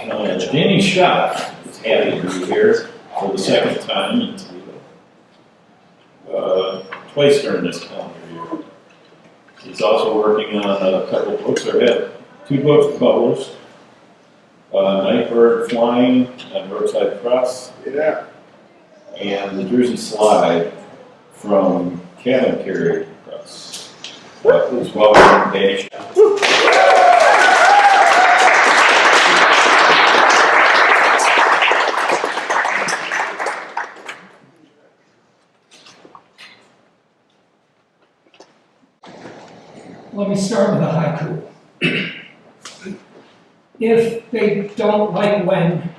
Danny Schaff is happy to be here for the second time in Toledo. Twice during this calendar year. He's also working on a couple of books, or had 2 books published. Nightbird Flying and Roadside Press. Yeah. And the Jersey Slide from Cabin Carrier Press. Please welcome Danny Schaff. Let me start with a haiku. If they don't like when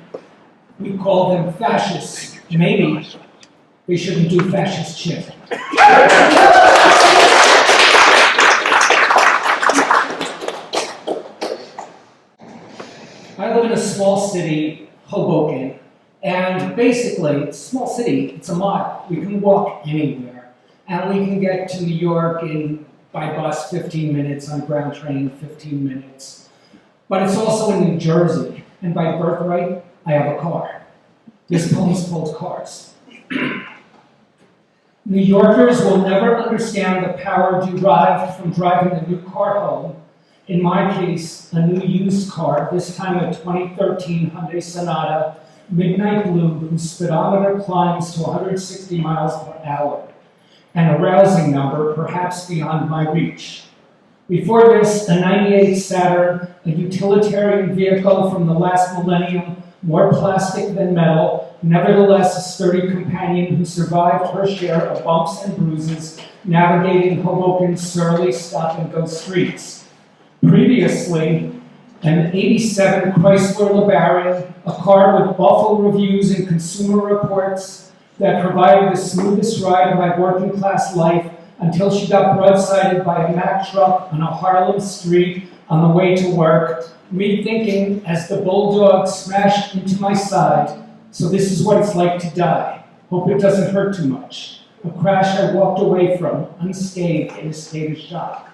we call them fascists, maybe we shouldn't do fascist shit. I live in a small city, Hoboken, and basically, it's a small city, it's a mile. We can walk anywhere, and we can get to New York by bus 15 minutes, on ground train 15 minutes. But it's also in New Jersey, and by birthright, I have a car. This poem's called Cars. New Yorkers will never understand the power derived from driving a new car home. In my case, a new used car, this time a 2013 Hyundai Sonata, midnight blue, whose speedometer climbs to 160 miles per hour. And a rousing number, perhaps beyond my reach. Before this, a 98 Saturn, a utilitarian vehicle from the last millennium, more plastic than metal, nevertheless a sturdy companion who survived her share of bumps and bruises, navigating Hoboken's surly stop-and-go streets. Previously, an 87 Chrysler LeBaron, a car with awful reviews in Consumer Reports, that provided the smoothest ride of my working-class life until she got broadsided by a Mack truck on a Harlem street on the way to work, rethinking as the bulldog smashed into my side. So this is what it's like to die. Hope it doesn't hurt too much. A crash I walked away from, unscathed in a state of shock.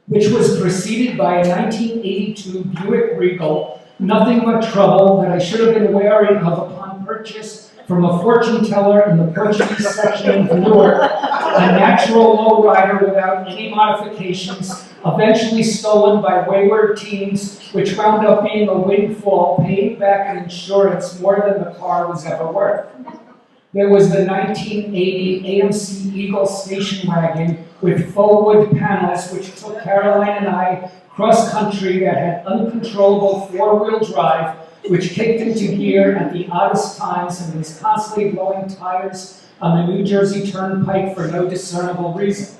Which was preceded by a 1982 Buick Regal, nothing but trouble that I should have been wary of upon purchase from a fortune teller in the Portuguese section of Newark, a natural lowrider without any modifications, eventually stolen by wayward teens, which wound up being a windfall, paying back an insurance more than the car was ever worth. There was the 1980 AMC Eagle station wagon with faux wood panels, which took Caroline and I cross-country, that had uncontrollable four-wheel drive, which kicked into gear at the oddest times and was constantly blowing tires on the New Jersey Turnpike for no discernible reason.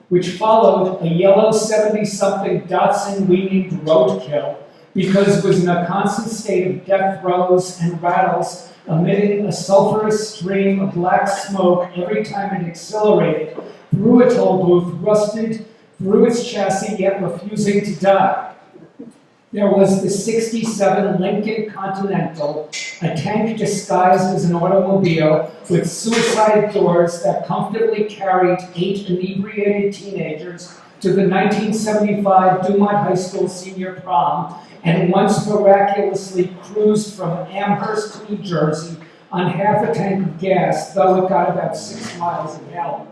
Which followed a yellow 70-something Datsun we named Roadkill, because it was in a constant state of death throes and rattles, emitting a sulfurous stream of black smoke every time it accelerated through a toll booth, rusted through its chassis, yet refusing to die. There was the 67 Lincoln Continental, a tank disguised as an automobile with suicide doors that comfortably carried 8 inebriated teenagers to the 1975 Dumont High School senior prom, and once miraculously cruised from Amherst to New Jersey on half a tank of gas, though it got about 6 miles a gallon.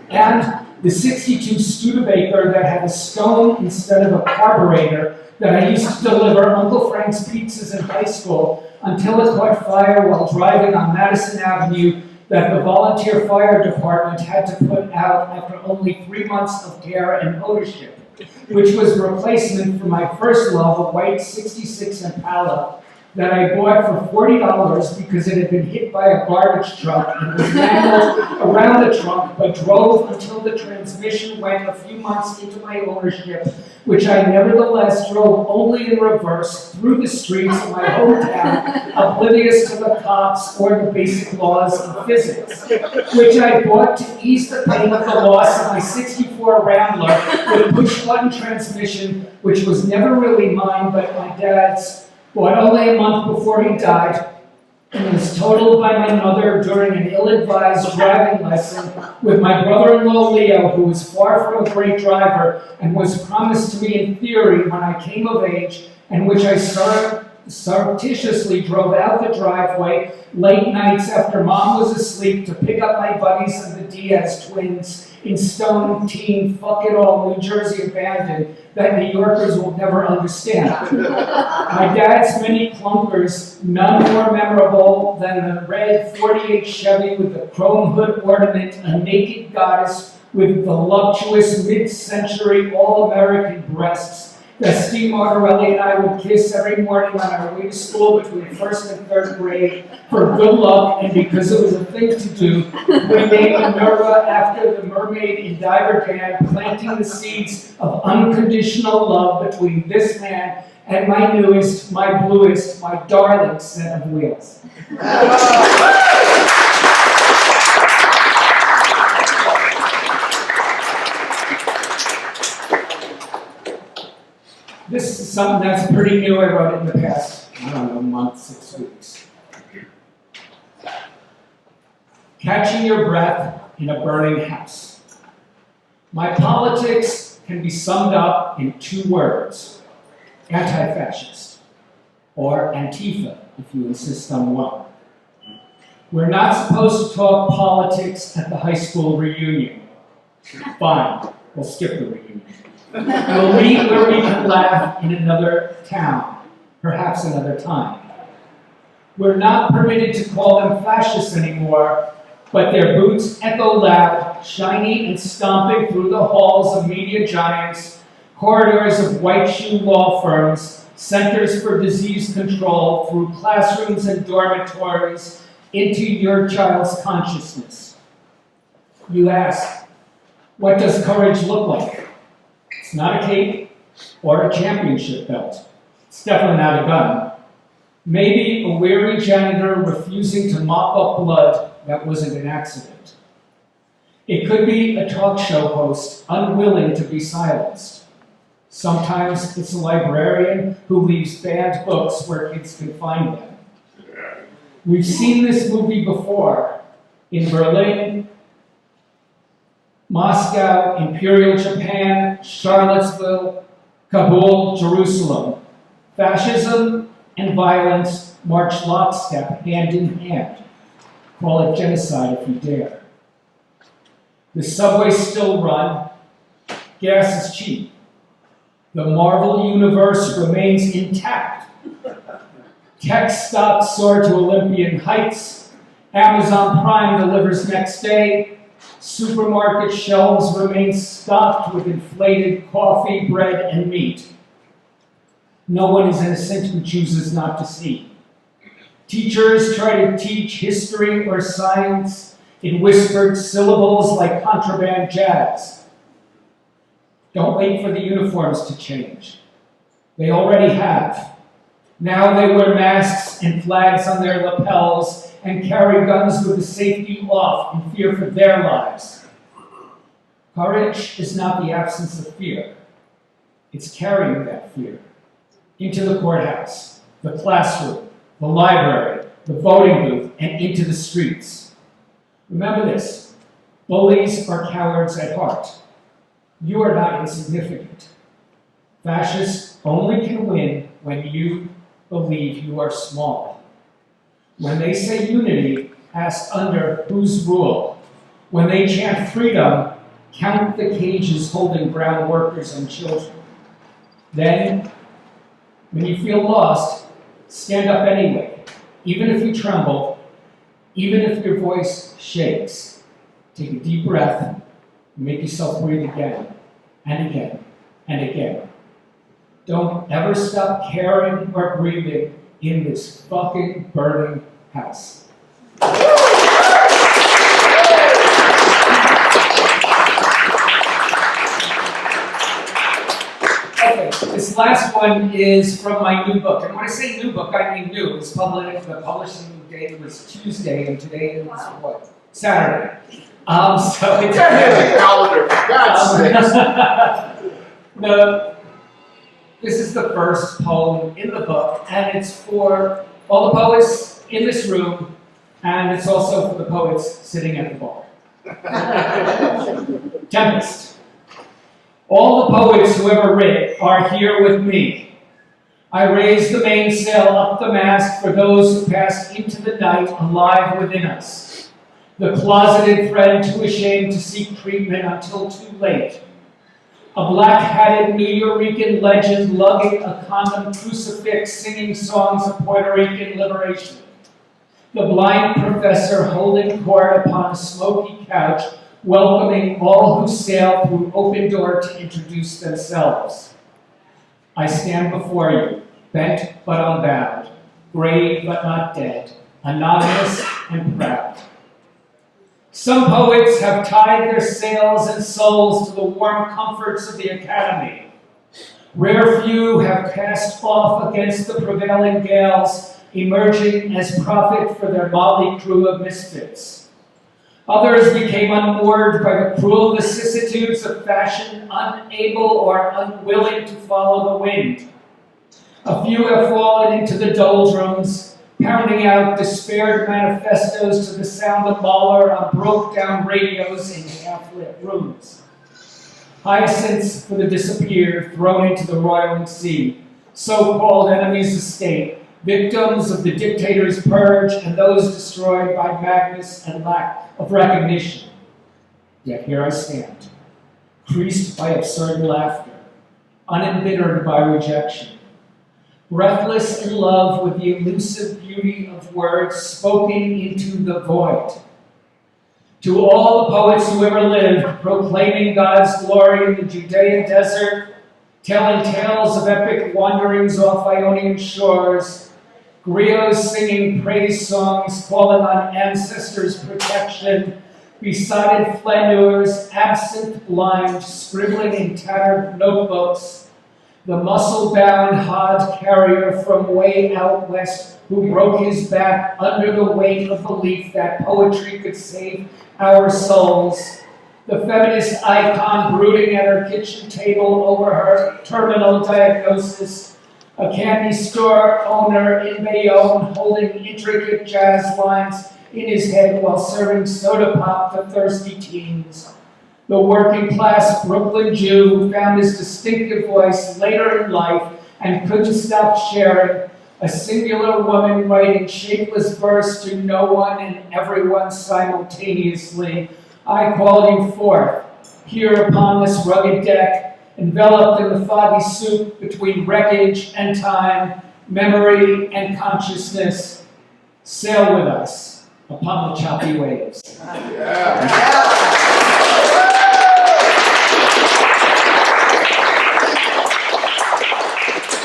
And the 62 Studebaker that had a stone instead of a carburetor that I used to deliver Uncle Frank's pizzas in high school until it caught fire while driving on Madison Avenue, that the volunteer fire department had to put out after only 3 months of care and ownership, which was a replacement for my first love, a white 66 Impala that I bought for $40 because it had been hit by a garbage truck and was mangled around the trunk, but drove until the transmission went a few months into my ownership, which I nevertheless drove only in reverse through the streets of my hometown, oblivious to the cops or the basic laws of physics, which I bought to ease the pain of the loss of my 64 Rambler with a push-button transmission, which was never really mine but my dad's, bought only a month before he died, and was totaled by my mother during an ill-advised driving lesson with my brother-in-law Leo, who was far from a great driver and was promised to me in theory when I came of age, and which I started surreptitiously drove out the driveway late nights after Mom was asleep to pick up my buddies and the Diaz twins in Stone Teen fuck-it-all New Jersey abandon that New Yorkers will never understand. My dad's many clunkers, none more memorable than the red 48 Chevy with the chrome hood ornament, a naked goddess with voluptuous mid-century all-American breasts that Steve Margarelli and I would kiss every morning on our way to school between 1st and 3rd grade for good luck and because it was a thing to do. We named Minerva after the mermaid in Diver Dan, planting the seeds of unconditional love between this man and my newest, my bluest, my darling set of wheels. This is something that's pretty new. I wrote it in the past, I don't know, month, 6 weeks. Catching your breath in a burning house. My politics can be summed up in 2 words: anti-fascist, or Antifa, if you insist on one. We're not supposed to talk politics at the high school reunion. Fine, we'll skip the reunion. We'll meet where we can laugh in another town, perhaps another time. We're not permitted to call them fascists anymore, but their boots echo loud, shiny and stomping through the halls of media giants, corridors of white shoe law firms, centers for disease control, through classrooms and dormitories, into your child's consciousness. You ask, what does courage look like? It's not a cape or a championship belt. It's definitely not a gun. Maybe a weary janitor refusing to mop up blood that wasn't an accident. It could be a talk show host unwilling to be silenced. Sometimes it's a librarian who leaves banned books where kids can find them. We've seen this movie before in Berlin, Moscow, Imperial Japan, Charlottesville, Kabul, Jerusalem. Fascism and violence march lockstep, hand in hand. Call it genocide if you dare. The subways still run. Gas is cheap. The Marvel universe remains intact. Tech stocks soar to Olympian heights. Amazon Prime delivers next day. Supermarket shelves remain stocked with inflated coffee, bread, and meat. No one is innocent who chooses not to see. Teachers try to teach history or science in whispered syllables like contraband jazz. Don't wait for the uniforms to change. They already have. Now they wear masks and flags on their lapels and carry guns with the safety off in fear for their lives. Courage is not the absence of fear. It's carrying that fear into the courthouse, the classroom, the library, the voting booth, and into the streets. Remember this, bullies are cowards at heart. You are not insignificant. Fascists only can win when you believe you are small. When they say unity, ask under whose rule. When they chant freedom, count the cages holding brown workers and children. Then, when you feel lost, stand up anyway, even if you tremble, even if your voice shakes. Take a deep breath and make yourself breathe again, and again, and again. Don't ever stop caring or breathing in this fucking burning house. Okay, this last one is from my new book. And when I say new book, I mean new. It's published, the publishing date was Tuesday, and today is what? Saturday. So it's the calendar, for God's sakes. This is the first poem in the book, and it's for all the poets in this room, and it's also for the poets sitting at the bar. Tempest. All the poets who ever writ are here with me. I raised the mainsail up the mast for those who passed into the night alive within us. The closeted friend too ashamed to seek treatment until too late. A black-hatted New Rican legend lugging a condom crucifix singing songs of Puerto Rican liberation. The blind professor holding court upon a smoky couch, welcoming all who sail through open door to introduce themselves. I stand before you, bent but unbound, brave but not dead, anonymous and proud. Some poets have tied their sails and souls to the warm comforts of the academy. Rare few have cast off against the prevailing gales, emerging as prophet for their motley crew of misfits. Others became unmoored by the cruel vicissitudes of fashion, unable or unwilling to follow the wind. A few have fallen into the doldrums, pounding out despaired manifestos to the sound of Mahler on broke-down radios in half-lit rooms. Hyacinths for the disappeared, thrown into the roiling sea, so-called enemies of state, victims of the dictator's purge, and those destroyed by madness and lack of recognition. Yet here I stand, creased by absurd laughter, unembittered by rejection, breathless in love with the elusive beauty of words spoken into the void. To all the poets who ever lived, proclaiming God's glory in the Judean desert, telling tales of epic wanderings off Ionian shores, griots singing praise songs, calling on ancestors' protection, besotted flaneurs, absent blind, scribbling in tattered notebooks, the muscle-bound hod carrier from way out west who broke his back under the weight of belief that poetry could save our souls, the feminist icon brooding at her kitchen table over her terminal diagnosis, a candy store owner in Bayonne holding intricate jazz lines in his head while serving soda pop to thirsty teens. The working-class Brooklyn Jew who found his distinctive voice later in life and couldn't stop sharing, a singular woman writing shapeless verse to no one and everyone simultaneously. I call you forth, here upon this rugged deck, enveloped in the foggy soup between wreckage and time, memory and consciousness. Sail with us upon the choppy waves. Yeah.